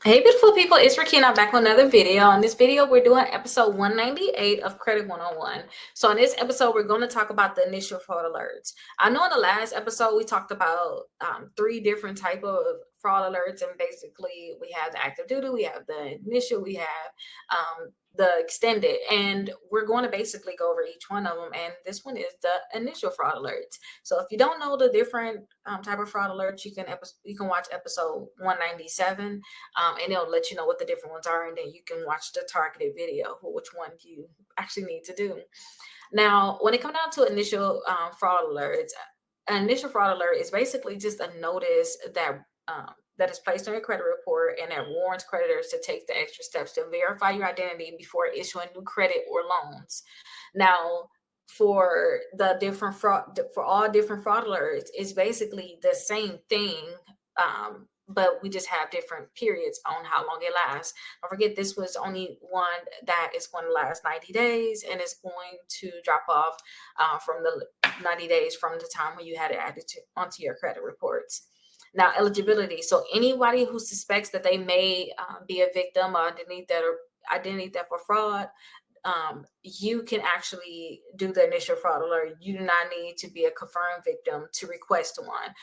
Hey, beautiful people, it's Rickita back with another video. In this video, we're doing episode 198 of Credit 101. So in this episode, we're going to talk about the initial fraud alerts. I know in the last episode, we talked about three different type of fraud alerts, and basically we have the active duty, we have the initial, we have the extended, and we're going to basically go over each one of them. And this one is the initial fraud alerts. So if you don't know the different type of fraud alerts, you can watch episode 197. And it'll let you know what the different ones are, and then you can watch the targeted video for which one you actually need to do. Now, when it comes down to initial fraud alerts, an initial fraud alert is basically just a notice that is placed on your credit report and that warns creditors to take the extra steps to verify your identity before issuing new credit or loans. Now, for all different fraud alerts, it's basically the same thing. But we just have different periods on how long it lasts. Don't forget, this was only one that is going to last 90 days, and it's going to drop off from the 90 days from the time when you had it added onto your credit reports. Now, eligibility. So anybody who suspects that they may be a victim of identity theft or fraud, you can actually do the initial fraud alert. You do not need to be a confirmed victim to request one.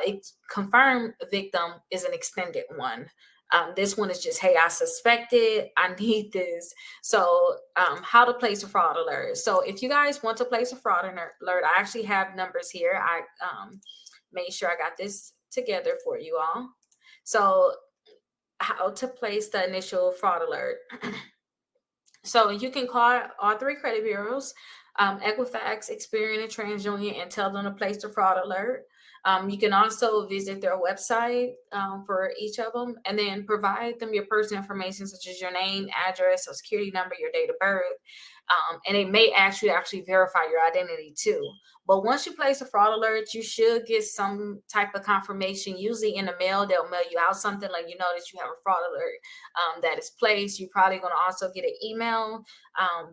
A confirmed victim is an extended one. This one is just, hey, I suspect it, I need this. So how to place a fraud alert. So if you guys want to place a fraud alert, I actually have numbers here. I made sure I got this together for you all. So how to place the initial fraud alert. So you can call all three credit bureaus, Equifax, Experian, and TransUnion, and tell them to place the fraud alert. You can also visit their website for each of them, and then provide them your personal information such as your name, address, social security number, your date of birth, and it may ask you to actually verify your identity too. But once you place a fraud alert, you should get some type of confirmation. Usually in the mail, they'll mail you out something like you know that you have a fraud alert that is placed. You're probably going to also get an email,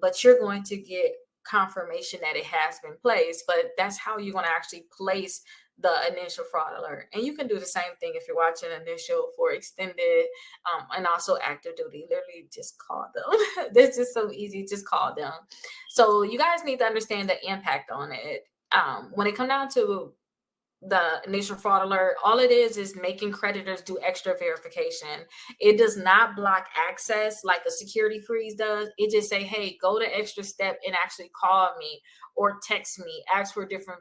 but you're going to get confirmation that it has been placed. But that's how you're going to actually place the initial fraud alert. And you can do the same thing if you're watching initial for extended and also active duty. Literally just call them. This is so easy. Just call them. So you guys need to understand the impact on it. When it comes down to the initial fraud alert, all it is making creditors do extra verification. It does not block access like a security freeze does. It just say, hey, go the extra step and actually call me or text me, ask for different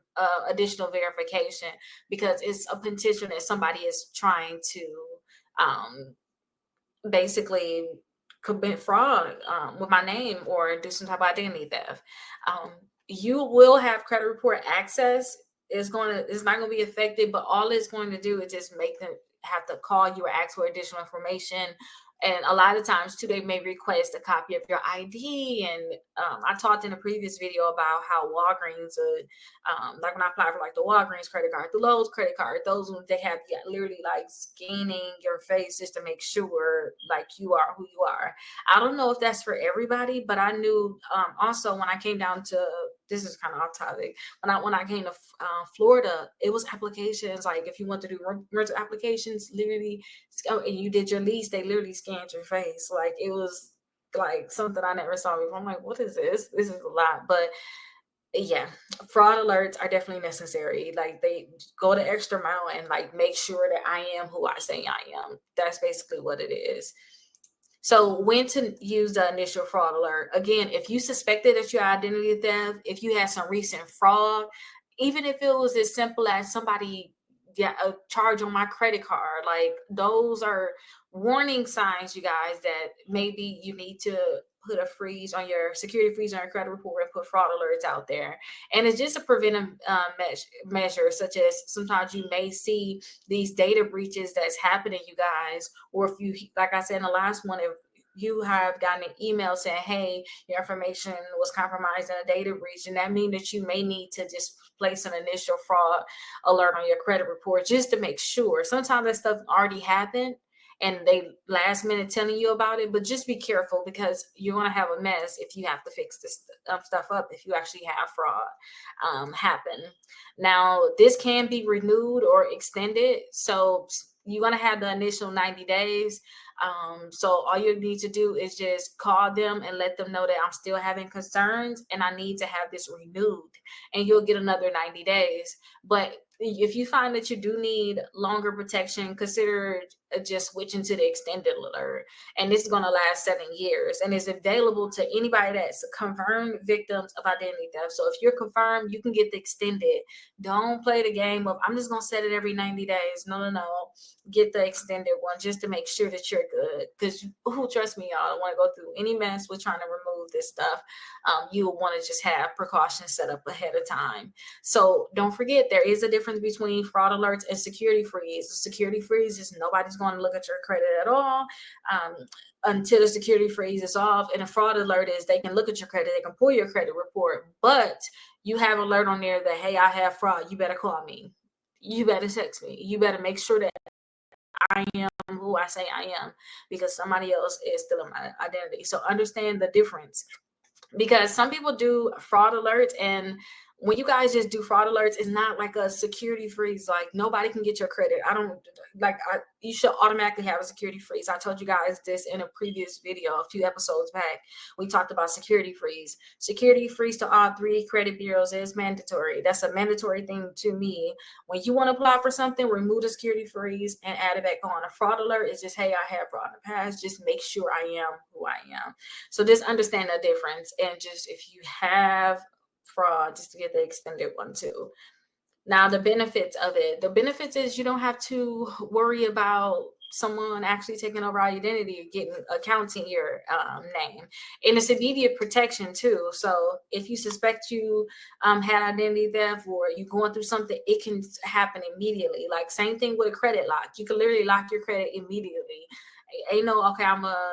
additional verification, because it's a potential that somebody is trying to basically commit fraud with my name or do some type of identity theft. You will have credit report access. It's not going to be affected, but all it's going to do is just make them have to call you or ask for additional information. And a lot of times too, they may request a copy of your ID. And I talked in a previous video about how Walgreens, like when I applied for like the Walgreens credit card, the Lowe's credit card, those ones, they have literally like scanning your face just to make sure like you are who you are. I don't know if that's for everybody, but I knew also when I came down to, this is kind of off topic, when I came to Florida, it was applications like if you want to do rental applications, literally, and you did your lease, they literally scanned your face. Like it was like something I never saw before. I'm like, what is this? This is a lot. But yeah, fraud alerts are definitely necessary. Like they go the extra mile and like make sure that I am who I say I am. That's basically what it is. So when to use the initial fraud alert. Again, if you suspected that your identity theft, if you had some recent fraud, even if it was as simple as somebody a charge on my credit card, like those are warning signs, you guys, that maybe you need to put a freeze on your security freeze on your credit report and put fraud alerts out there. And it's just a preventive measure, such as sometimes you may see these data breaches that's happening, you guys, or if you, like I said in the last one, if you have gotten an email saying, hey, your information was compromised in a data breach, and that means that you may need to just place an initial fraud alert on your credit report just to make sure. Sometimes that stuff already happened and they last minute telling you about it, but just be careful because you're going to have a mess if you have to fix this stuff up, if you actually have fraud happen. Now, this can be renewed or extended. So you're going to have the initial 90 days. So all you need to do is just call them and let them know that I'm still having concerns and I need to have this renewed, and you'll get another 90 days. But if you find that you do need longer protection, consider just switching to the extended alert. And this is going to last 7 years and is available to anybody that's confirmed victims of identity theft. So if you're confirmed, you can get the extended. Don't play the game of, I'm just going to set it every 90 days. No. Get the extended one just to make sure that you're good. Because trust me, y'all, I don't want to go through any mess with trying to remove this stuff. You will want to just have precautions set up ahead of time. So don't forget, there is a difference between fraud alerts and security freeze. The security freeze is nobody's going to look at your credit at all until the security freeze is off. And a fraud alert is they can look at your credit, they can pull your credit report, but you have alert on there that, hey, I have fraud. You better call me. You better text me. You better make sure that I am who I say I am, because somebody else is stealing my identity. So understand the difference, because some people do fraud alerts, and when you guys just do fraud alerts, it's not like a security freeze. Like nobody can get your credit. You should automatically have a security freeze. I told you guys this in a previous video, a few episodes back. We talked about security freeze. Security freeze to all 3 credit bureaus is mandatory. That's a mandatory thing to me. When you want to apply for something, remove the security freeze and add it back on. A fraud alert is just, hey, I have fraud in the past. Just make sure I am who I am. So just understand the difference. And just if you have fraud, just to get the extended one too. Now the benefits of it. The benefits is you don't have to worry about someone actually taking over our identity or getting accounts in your name. And it's immediate protection too. So if you suspect you had identity theft or you're going through something, it can happen immediately. Like same thing with a credit lock. You can literally lock your credit immediately. Ain't no, okay, I'm a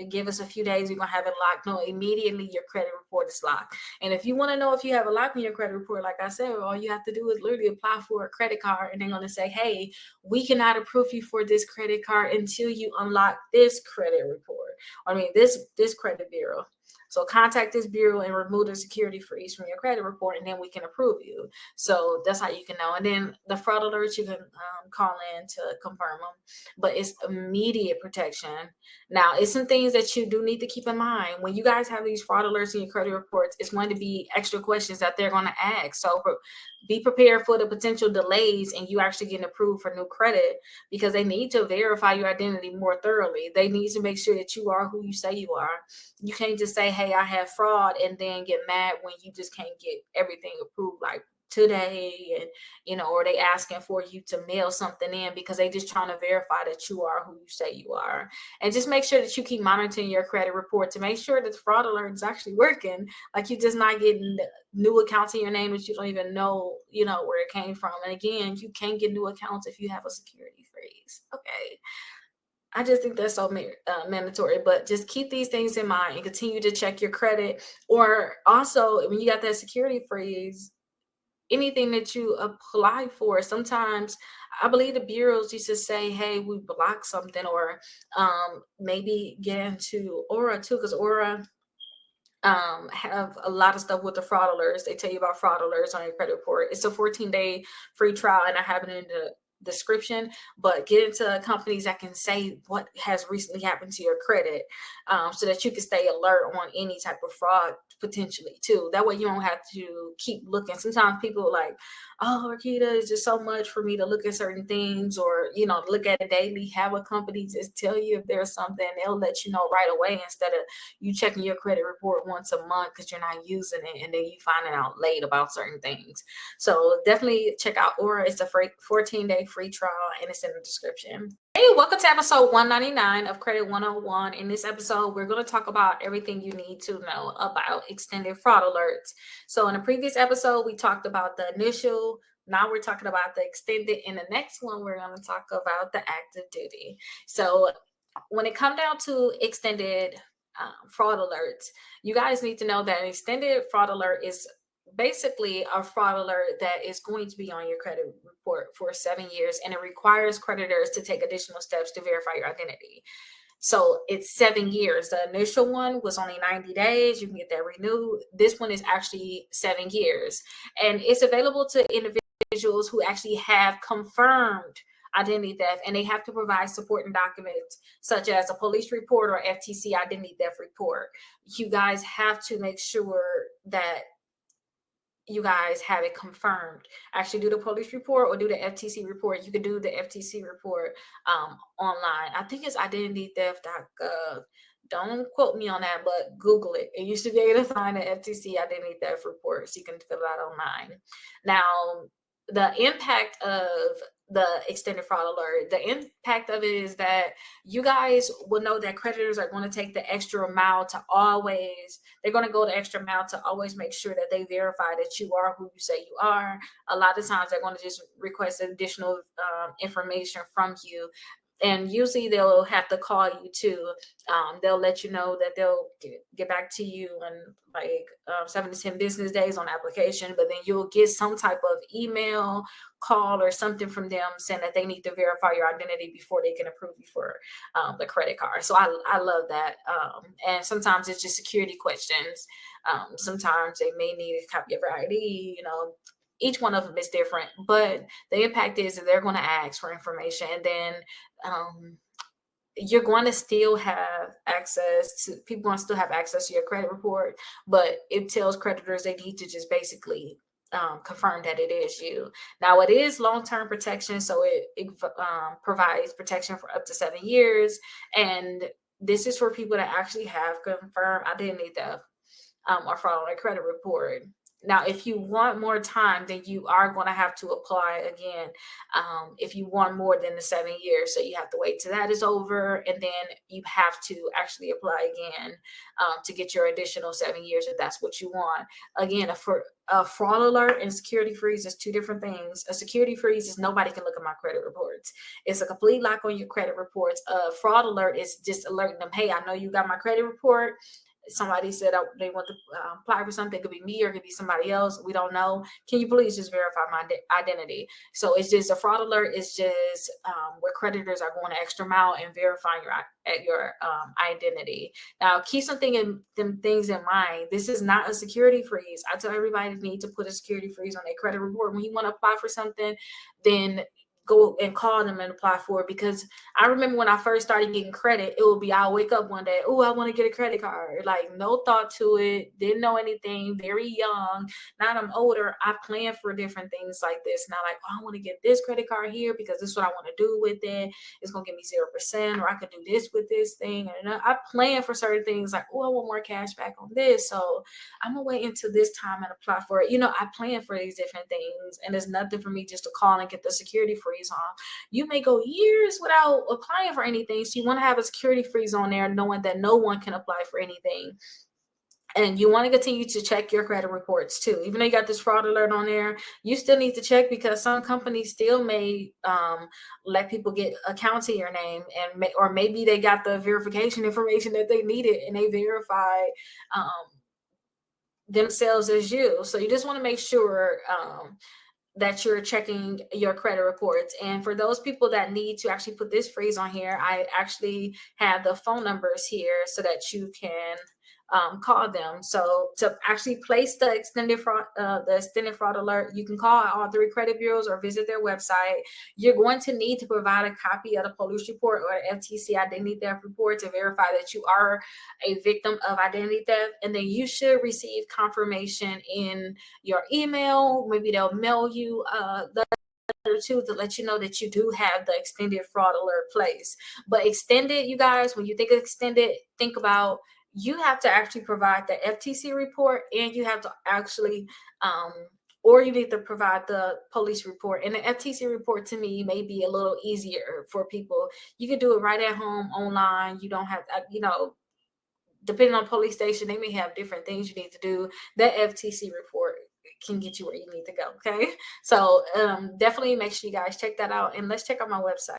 give us a few days, we're gonna have it locked. No, immediately your credit report is locked. And if you want to know if you have a lock in your credit report, like I said, all you have to do is literally apply for a credit card, and they're gonna say, hey, we cannot approve you for this credit card until you unlock this credit report. This credit bureau. So contact this bureau and remove the security freeze from your credit report, and then we can approve you. So that's how you can know. And then the fraud alerts, you can call in to confirm them, but it's immediate protection. Now, it's some things that you do need to keep in mind. When you guys have these fraud alerts in your credit reports, it's going to be extra questions that they're going to ask. So be prepared for the potential delays and you actually getting approved for new credit, because they need to verify your identity more thoroughly. They need to make sure that you are who you say you are. You can't just say, hey, I have fraud, and then get mad when you just can't get everything approved like today, and or they asking for you to mail something in because they just trying to verify that you are who you say you are. And just make sure that you keep monitoring your credit report to make sure that the fraud alert is actually working. Like you're just not getting new accounts in your name that you don't even know where it came from. And again, you can't get new accounts if you have a security freeze. Okay, I just think that's so mandatory, but just keep these things in mind and continue to check your credit. Or also, when you got that security freeze, anything that you apply for, sometimes I believe the bureaus used to say, hey, we blocked something, or maybe get into Aura too, because Aura have a lot of stuff with the fraud alerts. They tell you about fraud alerts on your credit report. It's a 14-day free trial, and I have it in the description, but get into companies that can say what has recently happened to your credit, so that you can stay alert on any type of fraud potentially too. That way you don't have to keep looking. Sometimes people are like, oh, Rickita, it's just so much for me to look at certain things, or look at it daily. Have a company just tell you if there's something. They'll let you know right away, instead of you checking your credit report once a month because you're not using it, and then you finding out late about certain things. So definitely check out Aura. It's a free 14-day free trial, and it's in the description. Hey, welcome to episode 199 of Credit 101. In this episode, we're going to talk about everything you need to know about extended fraud alerts. So in the previous episode, we talked about the initial. Now we're talking about the extended. In the next one, we're going to talk about the active duty. So when it comes down to extended fraud alerts, you guys need to know that an extended fraud alert is basically a fraud alert that is going to be on your credit report for 7 years, and it requires creditors to take additional steps to verify your identity. So it's 7 years. The initial one was only 90 days. You can get that renewed. This one is actually 7 years, and it's available to individuals who actually have confirmed identity theft, and they have to provide supporting documents such as a police report or FTC identity theft report. You guys have to make sure that you guys have it confirmed. Actually do the police report or do the FTC report. You can do the FTC report online. I think it's identitytheft.gov. Don't quote me on that, but Google it. And you should be able to find an FTC identity theft report so you can fill it out online. Now, the impact of the extended fraud alert, the impact of it is that you guys will know that creditors are going to take the extra mile to always, they're going to go the extra mile to always make sure that they verify that you are who you say you are. A lot of times they're going to just request additional information from you. And usually they'll have to call you too. They'll let you know that they'll get back to you in like 7 to 10 business days on application, but then you'll get some type of email, call, or something from them saying that they need to verify your identity before they can approve you for the credit card. So I love that. And sometimes it's just security questions. Sometimes they may need a copy of your ID, each one of them is different, but the impact is that they're going to ask for information, and then you're going to still have access to, people going to still have access to your credit report, but it tells creditors they need to just basically confirm that it is you. Now, it is long-term protection, so it provides protection for up to 7 years, and this is for people that actually have confirmed identity theft or fraud on their credit report. Now, if you want more time, then you are going to have to apply again. If you want more than the 7 years, so you have to wait till that is over, and then you have to actually apply again to get your additional 7 years if that's what you want. Again, a fraud alert and security freeze is two different things. A security freeze is nobody can look at my credit reports. It's a complete lock on your credit reports. A fraud alert is just alerting them, hey, I know you got my credit report. Somebody said they want to apply for something. It could be me or it could be somebody else. We don't know. Can you please just verify my identity? So it's just a fraud alert. It's just where creditors are going the extra mile and verifying your identity. Now, keep them things in mind. This is not a security freeze. I tell everybody they need to put a security freeze on their credit report. When you want to apply for something, then go and call them and apply for it. Because I remember when I first started getting credit, it would be, I'll wake up one day, oh, I want to get a credit card. Like, no thought to it, didn't know anything, very young. Now that I'm older, I plan for different things like this. Now, like, oh, I want to get this credit card here because this is what I want to do with it. It's going to give me 0%, or I could do this with this thing. And I plan for certain things like, oh, I want more cash back on this. So I'm going to wait until this time and apply for it. I plan for these different things, and it's nothing for me just to call and get the security freeze on. You may go years without applying for anything, so you want to have a security freeze on there, knowing that no one can apply for anything. And you want to continue to check your credit reports too. Even though you got this fraud alert on there, you still need to check, because some companies still may let people get accounts in your name, and or maybe they got the verification information that they needed and they verify themselves as you. So you just want to make sure that you're checking your credit reports. And for those people that need to actually put this freeze on here, I actually have the phone numbers here so that you can call them. So to actually place the extended fraud alert, you can call all 3 credit bureaus or visit their website. You're going to need to provide a copy of the police report or FTC identity theft report to verify that you are a victim of identity theft. And then you should receive confirmation in your email. Maybe they'll mail you the too, to let you know that you do have the extended fraud alert placed. But extended, you guys, when you think of extended, think about, you have to actually provide the FTC report, and you have to actually or you need to provide the police report. And the FTC report, to me, may be a little easier for people. You can do it right at home online. You don't have depending on police station, they may have different things you need to do. That FTC report can get you where you need to go. Okay, so definitely make sure you guys check that out, and let's check out my website.